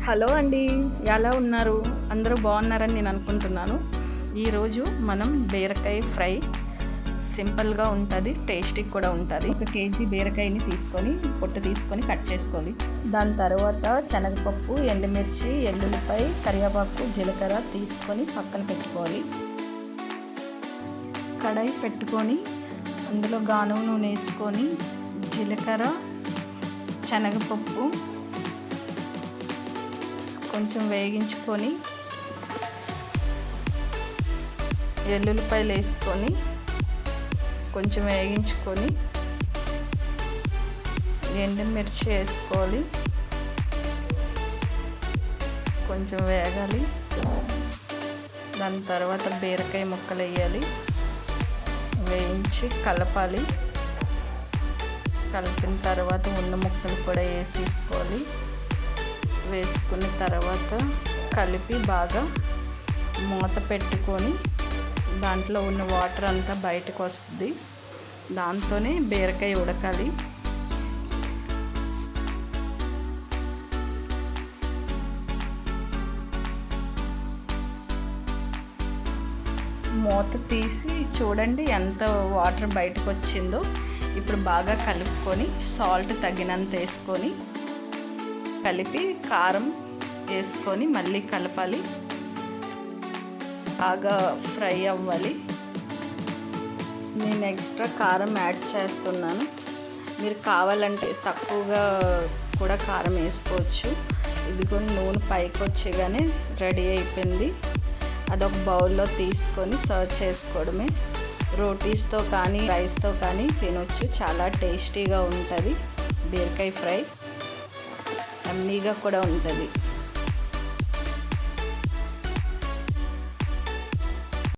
Hello అండి, ఎలా ఉన్నారు? అందరూ బాగున్నారని నేను అనుకుంటున్నాను. ఈరోజు మనం బీరకాయ ఫ్రై సింపుల్గా ఉంటుంది, టేస్టీ కూడా ఉంటుంది. 1 కేజీ బీరకాయని పొట్టు తీసుకొని కట్ చేసుకోవాలి. దాని తర్వాత శనగపప్పు, ఎండుమిర్చి, ఎల్లుల్లిపాయ, కరివేపాకు, జీలకర్ర తీసుకొని పక్కన పెట్టుకోవాలి. కడాయి పెట్టుకొని అందులో గానుగ నూనె వేసుకొని జీలకర్ర, శనగపప్పు కొంచెం వేగించుకొని ఎల్లుల్లిపాయలు వేసుకొని కొంచెం వేగించుకొని ఎండుమిర్చి వేసుకోవాలి. కొంచెం వేగాలి. దాని తర్వాత బీరకాయ ముక్కలు వేయాలి, వేయించి కలపాలి. కలిపిన తర్వాత ఉన్న ముక్కలు కూడా వేసేసుకోవాలి. వేసుకున్న తర్వాత కలిపి బాగా మూత పెట్టుకొని దాంట్లో ఉన్న వాటర్ అంతా బయటకు వస్తుంది. దాంతోనే బీరకాయ ఉడకాలి. మూత తీసి చూడండి ఎంత వాటర్ బయటకు వచ్చిందో. ఇప్పుడు బాగా కలుపుకొని సాల్ట్ తగినంత వేసుకొని కలిపి కారం వేసుకొని మళ్ళీ కలపాలి. బాగా ఫ్రై అవ్వాలి. నేను ఎక్స్ట్రా కారం యాడ్ చేస్తున్నాను. మీరు కావాలంటే తక్కువగా కూడా కారం వేసుకోవచ్చు. ఇదిగో నూనె పైకి వచ్చేగానే రెడీ అయిపోయింది. అదొక బౌల్లో తీసుకొని సర్వ్ చేసుకోవడమే. రోటీస్తో కానీ రైస్తో కానీ తినొచ్చు. చాలా టేస్టీగా ఉంటుంది. బీరకాయ ఫ్రై యమ్మీగా కూడా ఉంటుంది.